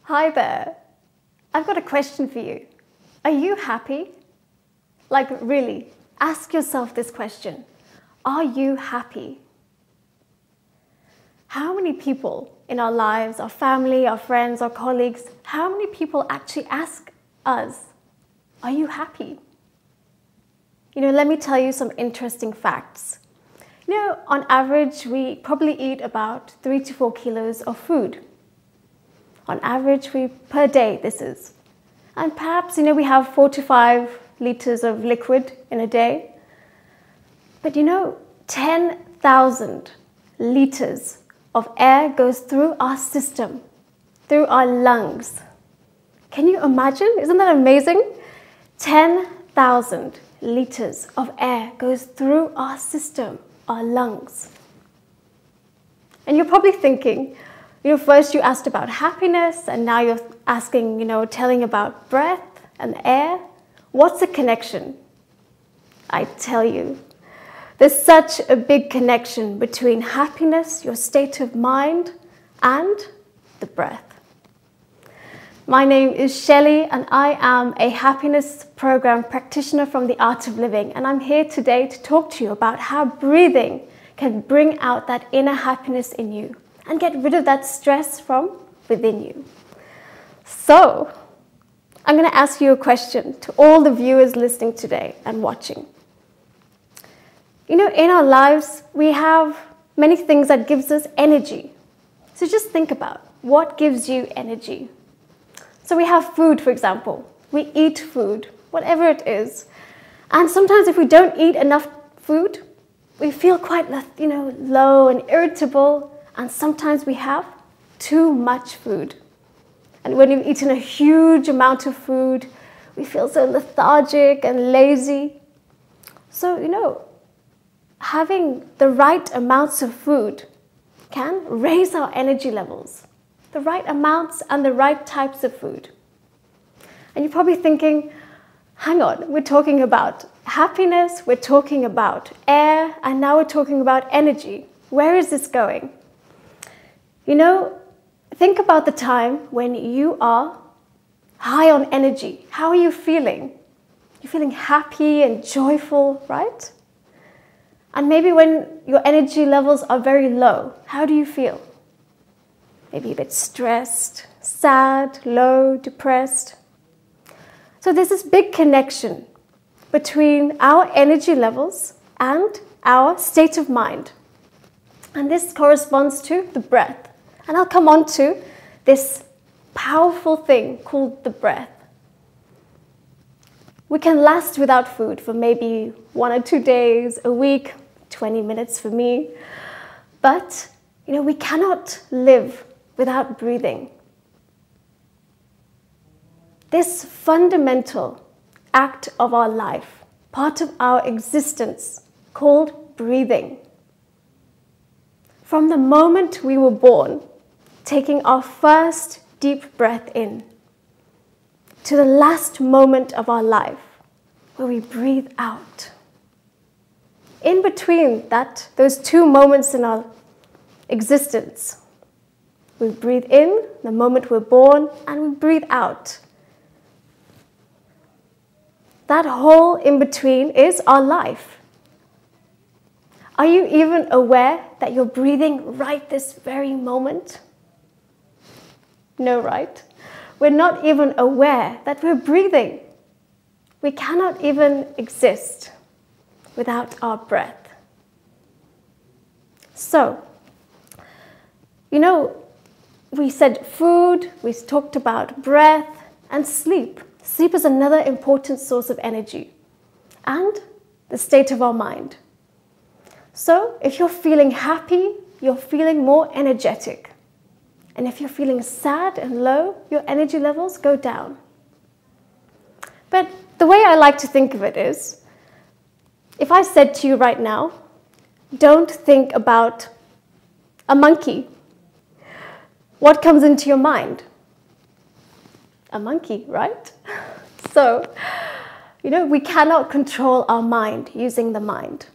Hi there. I've got a question for you. Are you happy? Like, really, ask yourself this question. Are you happy? How many people in our lives, our family, our friends, our colleagues, how many people actually ask us, are you happy? Let me tell you some interesting facts. On average, we probably eat about 3 to 4 kilos of food. On average, per day, this is. And perhaps, we have 4 to 5 liters of liquid in a day. But 10,000 liters of air goes through our system, through our lungs. Can you imagine? Isn't that amazing? 10,000 liters of air goes through our system, our lungs. And you're probably thinking, first you asked about happiness, and now you're asking, telling about breath and air. What's the connection? I tell you, there's such a big connection between happiness, your state of mind, and the breath. My name is Shelley, and I am a happiness program practitioner from The Art of Living, and I'm here today to talk to you about how breathing can bring out that inner happiness in you and get rid of that stress from within you. So, I'm going to ask you a question to all the viewers listening today and watching. In our lives, we have many things that gives us energy. So just think about what gives you energy. So we have food, for example. We eat food, whatever it is. And sometimes if we don't eat enough food, we feel quite, low and irritable. And sometimes we have too much food. And when you've eaten a huge amount of food, we feel so lethargic and lazy. So, having the right amounts of food can raise our energy levels. The right amounts and the right types of food. And you're probably thinking, hang on, we're talking about happiness, we're talking about air, and now we're talking about energy. Where is this going? Think about the time when you are high on energy. How are you feeling? You're feeling happy and joyful, right? And maybe when your energy levels are very low, how do you feel? Maybe a bit stressed, sad, low, depressed. So there's this big connection between our energy levels and our state of mind. And this corresponds to the breath. And I'll come on to this powerful thing called the breath. We can last without food for maybe 1 or 2 days, a week, 20 minutes for me. But, we cannot live without breathing. This fundamental act of our life, part of our existence, called breathing. From the moment we were born, taking our first deep breath in, to the last moment of our life, where we breathe out. In between those 2 moments in our existence, we breathe in the moment we're born, and we breathe out. That whole in between is our life. Are you even aware that you're breathing right this very moment? No, right? We're not even aware that we're breathing. We cannot even exist without our breath. So, we said food, we talked about breath, and sleep. Sleep is another important source of energy, and the state of our mind. So, if you're feeling happy, you're feeling more energetic. And if you're feeling sad and low, your energy levels go down. But the way I like to think of it is, if I said to you right now, don't think about a monkey, what comes into your mind? A monkey, right? So, we cannot control our mind using the mind.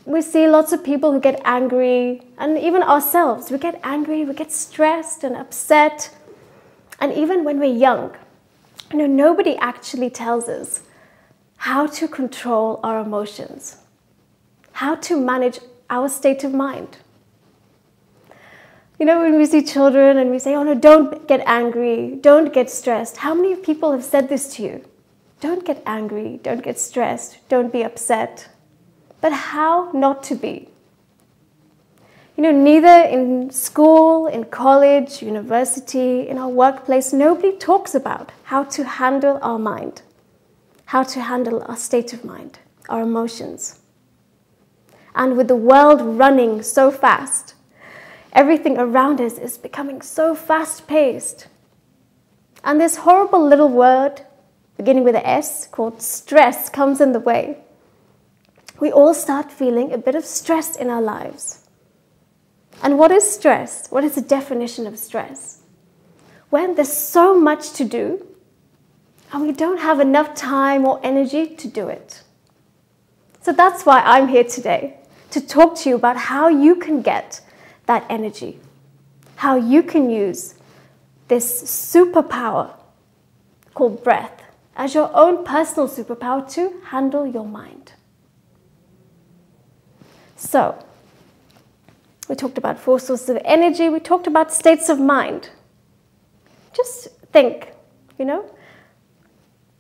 we see lots of people who get angry, and even ourselves, we get angry, we get stressed and upset. And even when we're young, nobody actually tells us how to control our emotions, how to manage our state of mind. When we see children and we say, oh no, don't get angry, don't get stressed. How many people have said this to you? Don't get angry, don't get stressed, don't be upset. But how not to be? Neither in school, in college, university, in our workplace, nobody talks about how to handle our mind, how to handle our state of mind, our emotions. And with the world running so fast, everything around us is becoming so fast-paced. And this horrible little word, beginning with an S, called stress, comes in the way. We all start feeling a bit of stress in our lives. And what is stress? What is the definition of stress? When there's so much to do, and we don't have enough time or energy to do it. So that's why I'm here today, to talk to you about how you can get that energy, how you can use this superpower called breath as your own personal superpower to handle your mind. So, we talked about 4 sources of energy, we talked about states of mind. Just think,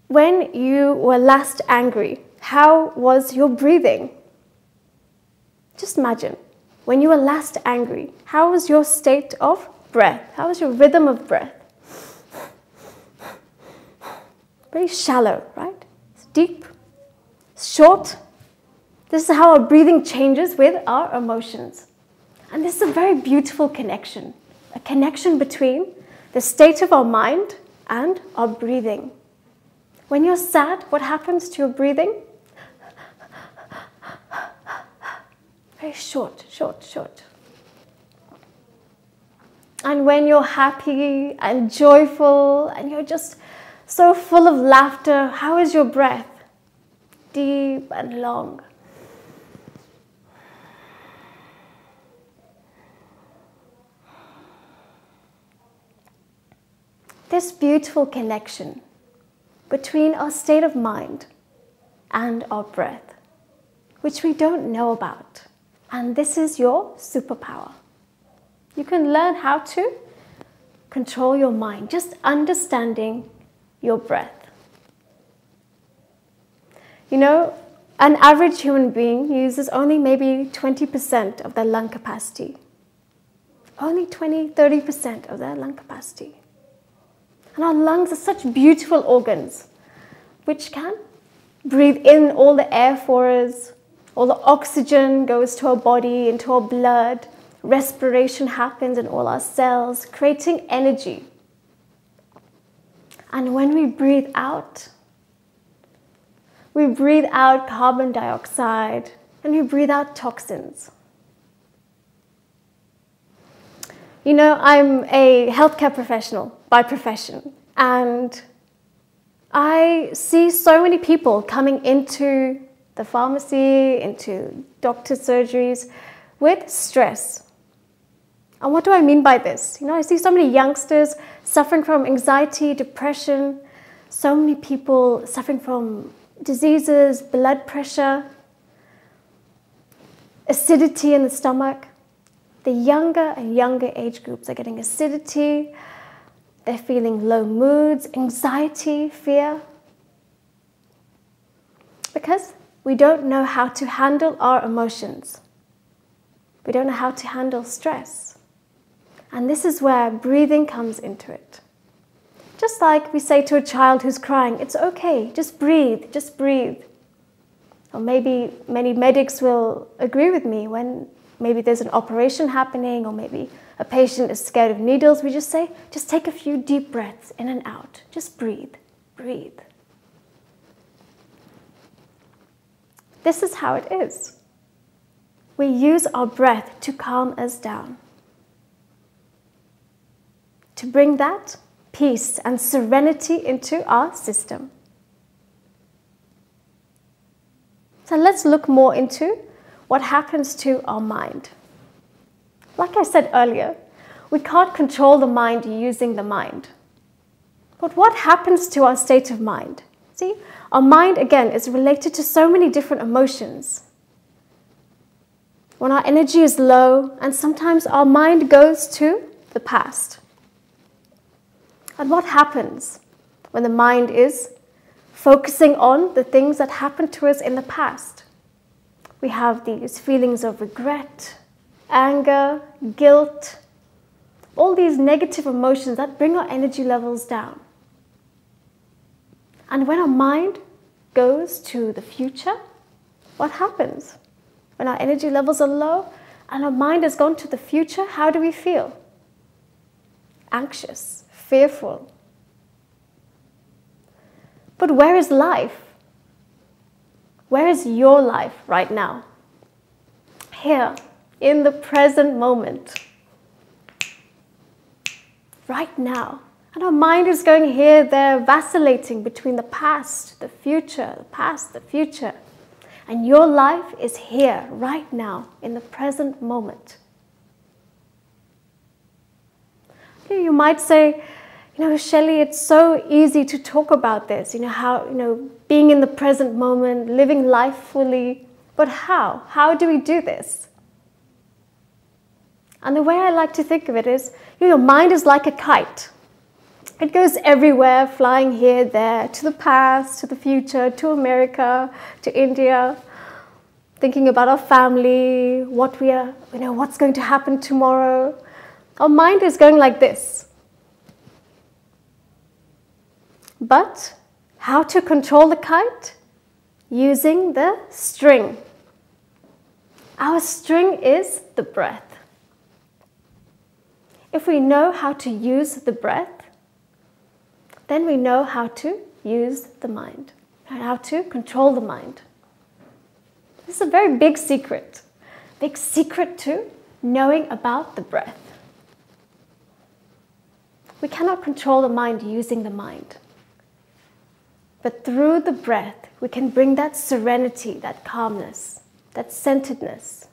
when you were last angry, how was your breathing? Just imagine, when you were last angry, how was your state of breath? How was your rhythm of breath? Very shallow, right? It's deep, it's short. This is how our breathing changes with our emotions. And this is a very beautiful connection, a connection between the state of our mind and our breathing. When you're sad, what happens to your breathing? Very short, short, short. And when you're happy and joyful and you're just so full of laughter, how is your breath? Deep and long. This beautiful connection between our state of mind and our breath, which we don't know about. And this is your superpower. You can learn how to control your mind, just understanding your breath. An average human being uses only maybe 20% of their lung capacity. Only 20-30% of their lung capacity. And our lungs are such beautiful organs, which can breathe in all the air for us, all the oxygen goes to our body, into our blood, respiration happens in all our cells, creating energy. And when we breathe out carbon dioxide and we breathe out toxins. I'm a healthcare professional by profession, and I see so many people coming into the pharmacy, into doctor's surgeries with stress. And what do I mean by this? I see so many youngsters suffering from anxiety, depression, so many people suffering from diseases, blood pressure, acidity in the stomach. The younger and younger age groups are getting acidity, they're feeling low moods, anxiety, fear. Because we don't know how to handle our emotions. We don't know how to handle stress. And this is where breathing comes into it. Just like we say to a child who's crying, it's okay, just breathe, just breathe. Or maybe many medics will agree with me when maybe there's an operation happening, or maybe a patient is scared of needles. We just say, just take a few deep breaths in and out. Just breathe, breathe. This is how it is. We use our breath to calm us down, to bring that peace and serenity into our system. So let's look more into what happens to our mind. Like I said earlier, we can't control the mind using the mind. But what happens to our state of mind? See, our mind, again, is related to so many different emotions. When our energy is low, and sometimes our mind goes to the past. And what happens when the mind is focusing on the things that happened to us in the past? We have these feelings of regret, anger, guilt, all these negative emotions that bring our energy levels down. And when our mind goes to the future, what happens? When our energy levels are low and our mind has gone to the future, how do we feel? Anxious, fearful. But where is life? Where is your life right now? Here, in the present moment. Right now. And our mind is going here, there, vacillating between the past, the future, the past, the future. And your life is here, right now, in the present moment. You might say, Shelley, it's so easy to talk about this, how, being in the present moment, living life fully. But how? How do we do this? And the way I like to think of it is, your mind is like a kite. It goes everywhere, flying here, there, to the past, to the future, to America, to India, thinking about our family, what we are, what's going to happen tomorrow. Our mind is going like this. But how to control the kite? Using the string. Our string is the breath. If we know how to use the breath, then we know how to use the mind, and how to control the mind. This is a very big secret to knowing about the breath. We cannot control the mind using the mind. But through the breath, we can bring that serenity, that calmness, that centeredness.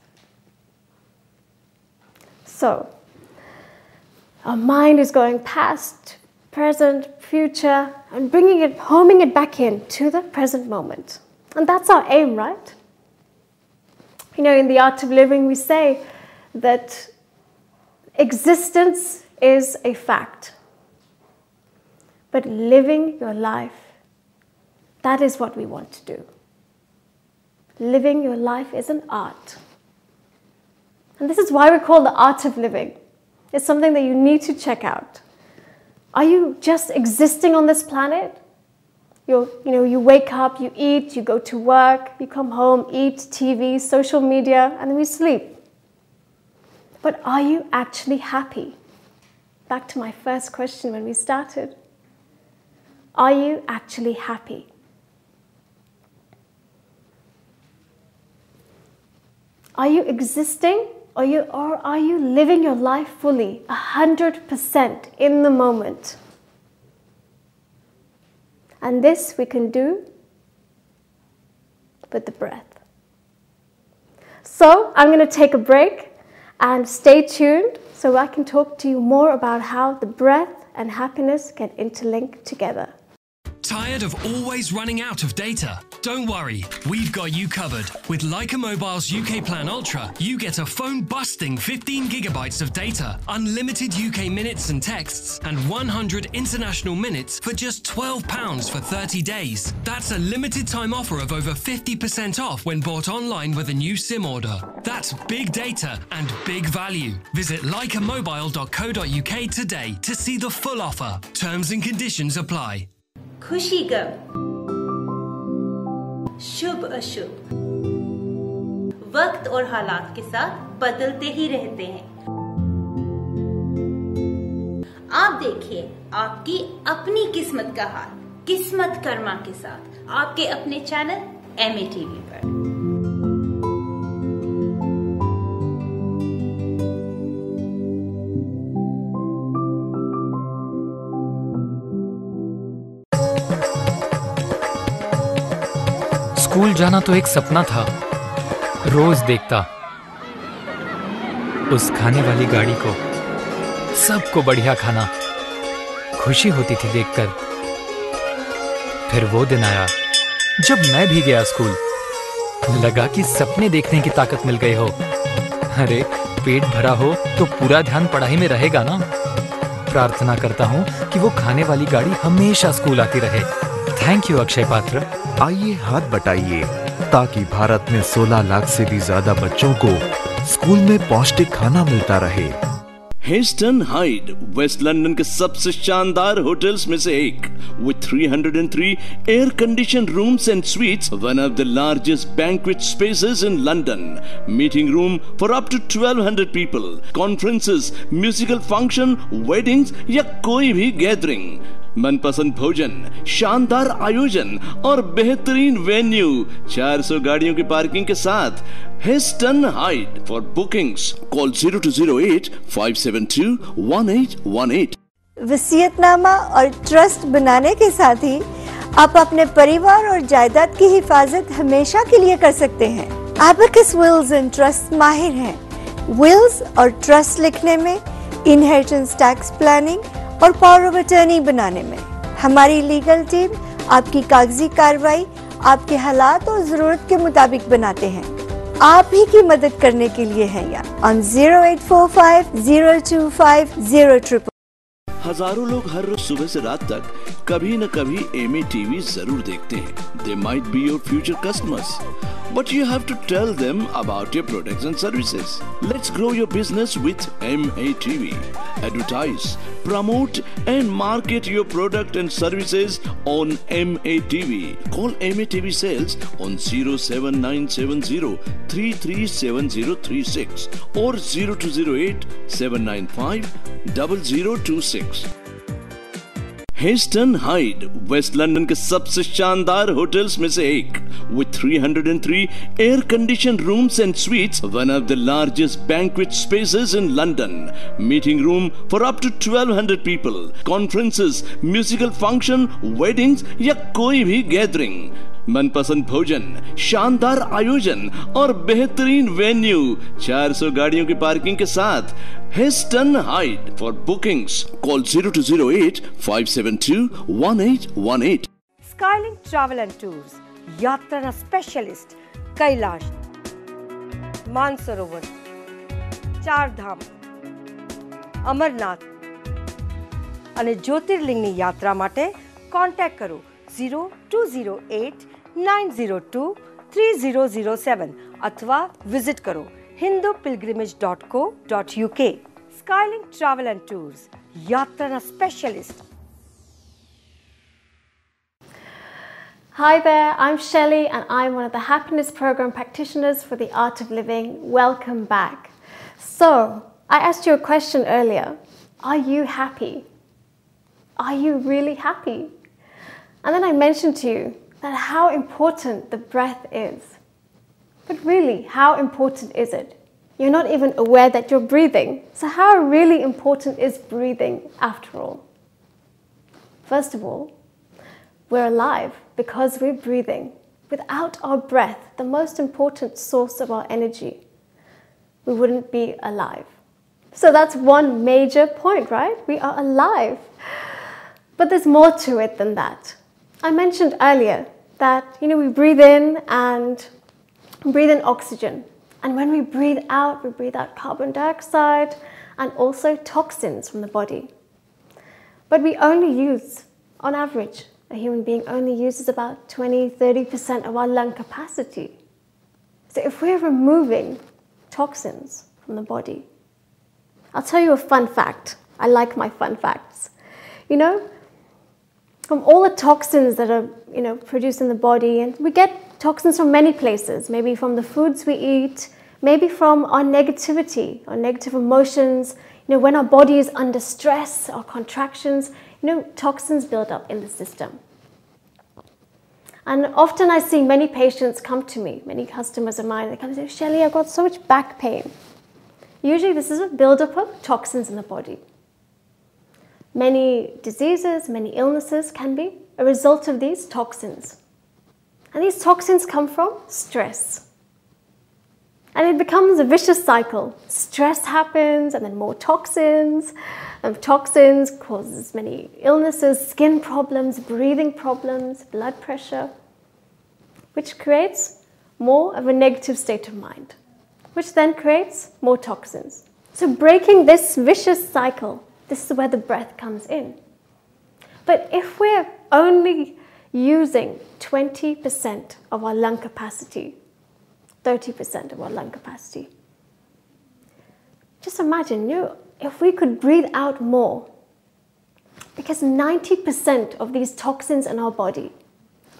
So, our mind is going past, present, future, and homing it back in to the present moment. And that's our aim, right? In the Art of Living, we say that existence is a fact. But living your life, that is what we want to do. Living your life is an art. And this is why we call the Art of Living. It's something that you need to check out. Are you just existing on this planet? You wake up, you eat, you go to work, you come home, eat, TV, social media, and then we sleep. But are you actually happy? Back to my first question when we started. Are you actually happy? Are you existing? Or are you living your life fully, 100% in the moment? And this we can do with the breath. So I'm going to take a break and stay tuned so I can talk to you more about how the breath and happiness can interlink together. Tired of always running out of data? Don't worry, we've got you covered. With Leica Mobile's UK Plan Ultra, you get a phone-busting 15 gigabytes of data, unlimited UK minutes and texts, and 100 international minutes for just £12 for 30 days. That's a limited time offer of over 50% off when bought online with a new SIM order. That's big data and big value. Visit leicamobile.co.uk today to see the full offer. Terms and conditions apply. खुशी गम, शुभ अशुभ, वक्त और हालात के साथ बदलते ही रहते हैं। आप देखिए आपकी अपनी किस्मत का हाल, किस्मत कर्मा के साथ आपके अपने चैनल MATV पर। स्कूल जाना तो एक सपना था, रोज देखता उस खाने वाली गाड़ी को, सबको बढ़िया खाना, खुशी होती थी देखकर। फिर वो दिन आया जब मैं भी गया स्कूल, लगा कि सपने देखने की ताकत मिल गई हो। अरे पेट भरा हो तो पूरा ध्यान पढ़ाई में रहेगा ना। प्रार्थना करता हूँ कि वो खाने वाली गाड़ी हमेशा स्कूल आती रहे। थैंक यू अक्षय पात्र। आइए हाथ बटाइए ताकि भारत में 16 लाख से भी ज्यादा बच्चों को स्कूल में पौष्टिक खाना मिलता रहे। हेस्टन हाइड वेस्ट लंदन के सबसे शानदार होटल्स में से एक, with 303 air conditioned rooms and suites, one of the largest banquet spaces in London, meeting room for up to 1200 people, conferences, musical function, weddings या कोई भी गैदरिंग, मनपसंद भोजन, शानदार आयोजन और बेहतरीन वेन्यू, 400 गाड़ियों की पार्किंग के साथ। Heston Hyde. For bookings call 0208 572 1818। वसीयतनामा और ट्रस्ट बनाने के साथ ही आप अपने परिवार और जायदाद की हिफाजत हमेशा के लिए कर सकते हैं। एबेकस विल्स एंड ट्रस्ट माहिर हैं। विल्स और ट्रस्ट लिखने में, इनहेरिटेंस टैक्स प्लानिंग और पावर ऑफ अटर्नी बनाने में। हमारी लीगल टीम आपकी कागजी कार्रवाई आपके हालात और जरूरत के मुताबिक बनाते हैं। आप ही की मदद करने के लिए है यहाँ on 0845 025 000। हजारों लोग हर रोज सुबह से रात तक कभी न कभी एमए टीवी जरूर देखते हैं। They might be your future customers, but you have to tell them about your products and services. Let's grow your business with MATV. Advertise, promote and market your product and services on MATV. Call MATV Sales on 07970 337036 or 0208 795 0026। Heston Hyde west London के सबसे शानदार hotels में से एक, with 303 air conditioned rooms and suites, one of the largest banquet spaces in London, meeting room for up to 1200 people, conferences, musical function, weddings या कोई भी gathering, मनपसंद भोजन, शानदार आयोजन और बेहतरीन वेन्यू, 400 गाड़ियों की पार्किंग के साथ। Heston Hyde. For bookings call 0208 572 1818। Skylink travel and tours यात्रा स्पेशलिस्ट कैलाश, मानसरोवर, चार धाम, अमरनाथ અને જ્યોતિર્લિંગની યાત્રા માટે કોન્ટેક્ટ કરો 0208 902 3007 अथवा विजिट करो hindupilgrimage.co.uk। Skylink travel and tours यात्रा specialist. Hi there, I'm Shelley and I'm one of the Happiness Program practitioners for the Art of Living. Welcome back. So, I asked you a question earlier. Are you happy? Are you really happy? And then I mentioned to you that how important the breath is. But really, how important is it? You're not even aware that you're breathing. So how really important is breathing after all? First of all, we're alive because we're breathing. Without our breath, the most important source of our energy, we wouldn't be alive. So that's one major point, right? We are alive. But there's more to it than that. I mentioned earlier that, we breathe in and breathe in oxygen. And when we breathe out carbon dioxide and also toxins from the body. But we only use, on average, a human being only uses about 20-30% of our lung capacity. So if we're removing toxins from the body, I'll tell you a fun fact. I like my fun facts. From all the toxins that are, produced in the body, and we get toxins from many places, maybe from the foods we eat, maybe from our negativity, our negative emotions, when our body is under stress or contractions, toxins build up in the system. And often I see many patients come to me, many customers of mine, they come and say, Shelley, I've got so much back pain. Usually this is a buildup of toxins in the body. Many diseases, many illnesses can be a result of these toxins. And these toxins come from stress. And it becomes a vicious cycle. Stress happens, and then more toxins. And toxins causes many illnesses, skin problems, breathing problems, blood pressure, which creates more of a negative state of mind, which then creates more toxins. So breaking this vicious cycle, this is where the breath comes in. But if we're only using 20% of our lung capacity, 30% of our lung capacity, just imagine, if we could breathe out more, because 90% of these toxins in our body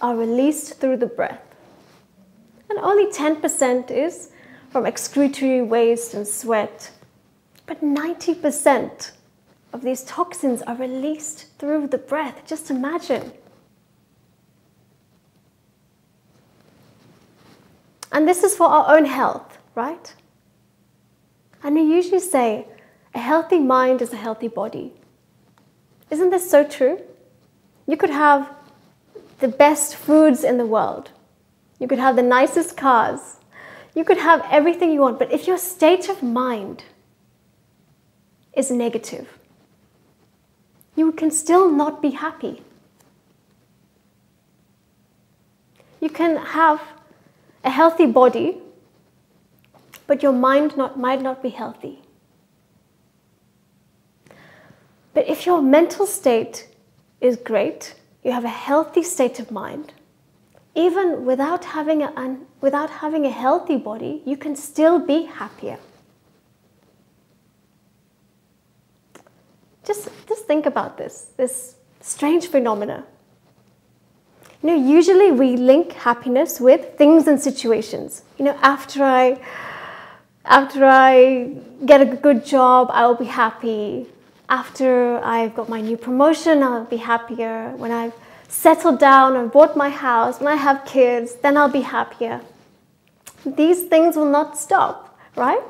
are released through the breath. And only 10% is from excretory waste and sweat. But 90% of these toxins are released through the breath. Just imagine. And this is for our own health, right? And we usually say, a healthy mind is a healthy body. Isn't this so true? You could have the best foods in the world. You could have the nicest cars. You could have everything you want. But if your state of mind is negative, you can still not be happy. You can have a healthy body, but your mind might not be healthy. But if your mental state is great, you have a healthy state of mind, even without having a healthy body, you can still be happier. Just think about this strange phenomena. Usually we link happiness with things and situations. After I get a good job, I will be happy. After I've got my new promotion, I'll be happier. When I've settled down and bought my house, when I have kids, then I'll be happier. These things will not stop, right?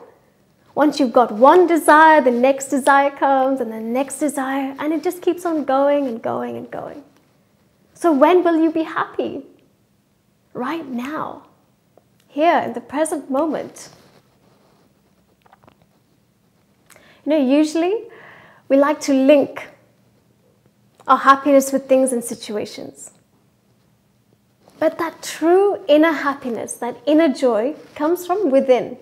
Once you've got one desire, the next desire comes, and the next desire, and it just keeps on going and going and going. So when will you be happy? Right now, here in the present moment. Usually we like to link our happiness with things and situations. But that true inner happiness, that inner joy, comes from within.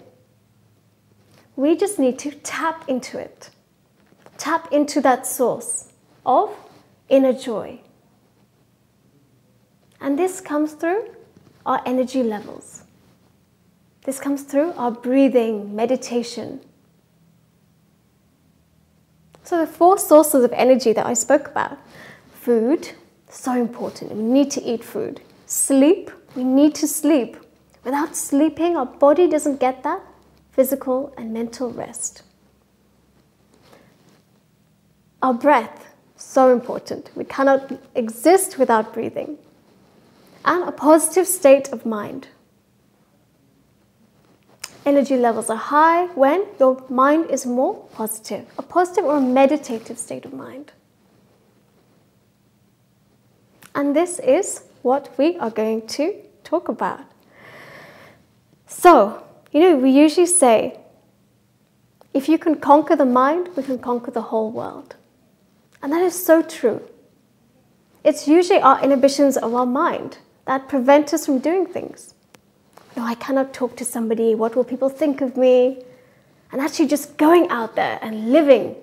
We just need to tap into it. Tap into that source of inner joy. And this comes through our energy levels. This comes through our breathing, meditation. So the 4 sources of energy that I spoke about. Food, so important. We need to eat food. Sleep, we need to sleep. Without sleeping, our body doesn't get that physical and mental rest. Our breath, so important. We cannot exist without breathing. And a positive state of mind. Energy levels are high when your mind is more positive. A positive or a meditative state of mind. And this is what we are going to talk about. So, we usually say, if you can conquer the mind, we can conquer the whole world. And that is so true. It's usually our inhibitions of our mind that prevent us from doing things. I cannot talk to somebody, what will people think of me? And actually just going out there and living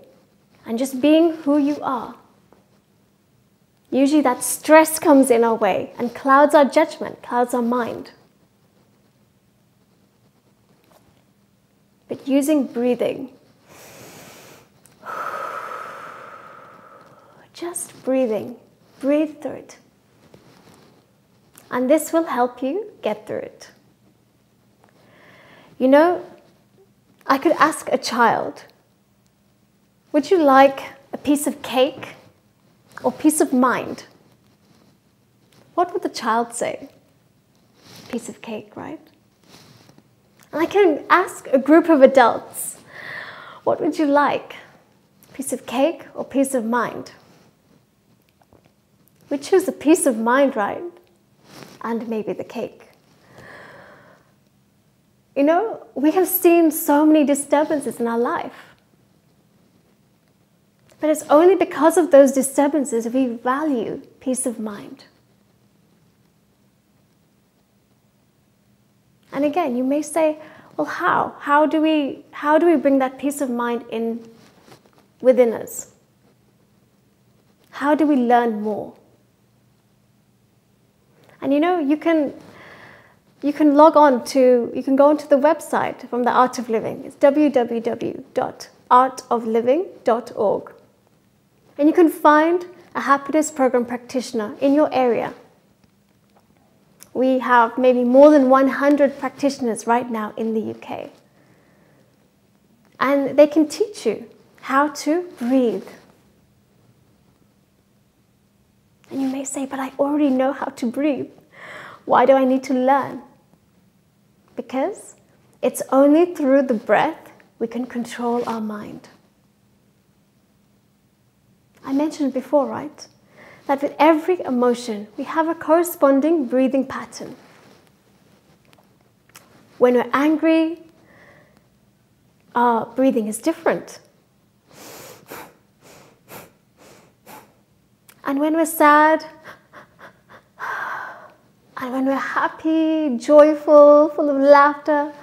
and just being who you are. Usually that stress comes in our way and clouds our judgment, clouds our mind. But using breathing, just breathing, breathe through it. And this will help you get through it. I could ask a child, would you like a piece of cake or piece of mind? What would the child say? Piece of cake, right? And I can ask a group of adults, what would you like? Piece of cake or piece of mind? We choose a piece of mind, right? And maybe the cake. You know, we have seen so many disturbances in our life. But it's only because of those disturbances we value peace of mind. And again, you may say, well, how? How do we bring that peace of mind in within us? How do we learn more? And you know, you can go onto the website from the Art of Living. It's www.artofliving.org. And you can find a happiness program practitioner in your area. We have maybe more than 100 practitioners right now in the UK. And they can teach you how to breathe. And you may say, but I already know how to breathe. Why do I need to learn? Because it's only through the breath we can control our mind. I mentioned before, right? That with every emotion, we have a corresponding breathing pattern. When we're angry, our breathing is different. And when we're sad, and when we're happy, joyful, full of laughter,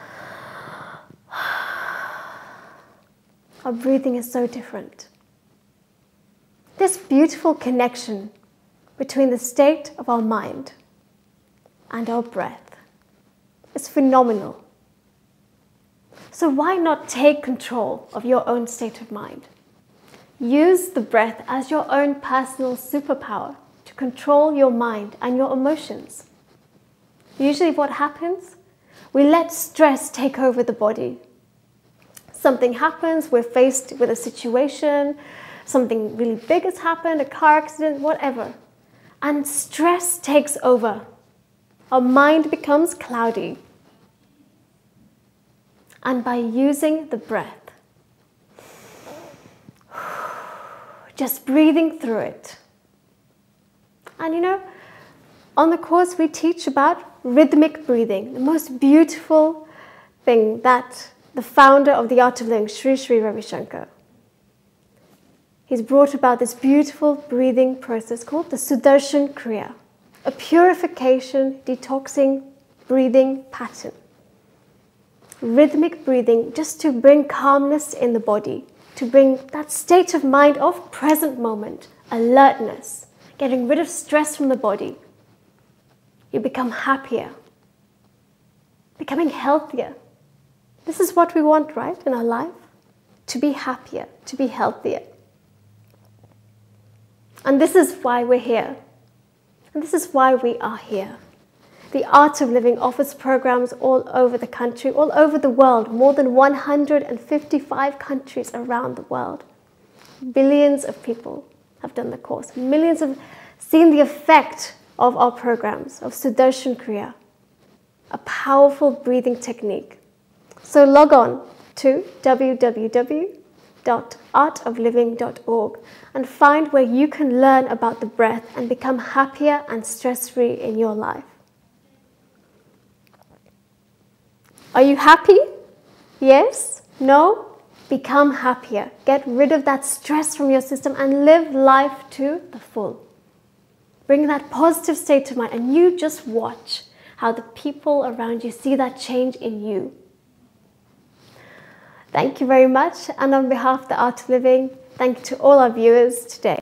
our breathing is so different. This beautiful connection between the state of our mind and our breath is phenomenal. So why not take control of your own state of mind? Use the breath as your own personal superpower to control your mind and your emotions. Usually what happens? We let stress take over the body. Something happens, we're faced with a situation, something really big has happened, a car accident, whatever. And stress takes over. Our mind becomes cloudy. And by using the breath, just breathing through it. And you know, on the course we teach about rhythmic breathing, the most beautiful thing that the founder of the Art of Living, Sri Sri Ravi Shankar, he's brought about this beautiful breathing process called the Sudarshan Kriya, a purification, detoxing breathing pattern. Rhythmic breathing just to bring calmness in the body, to bring that state of mind of present moment, alertness, getting rid of stress from the body. You become happier, becoming healthier. This is what we want, right, in our life? To be happier, to be healthier. And this is why we're here. And this is why we are here. The Art of Living offers programs all over the country, all over the world, more than 155 countries around the world. Billions of people have done the course. Millions have seen the effect of our programs, of Sudarshan Kriya, a powerful breathing technique. So log on to www.artofliving.org and find where you can learn about the breath and become happier and stress-free in your life. Are you happy? Yes? No? Become happier. Get rid of that stress from your system and live life to the full. Bring that positive state to mind and you just watch how the people around you see that change in you. Thank you very much, and on behalf of the Art of Living, thank you to all our viewers today.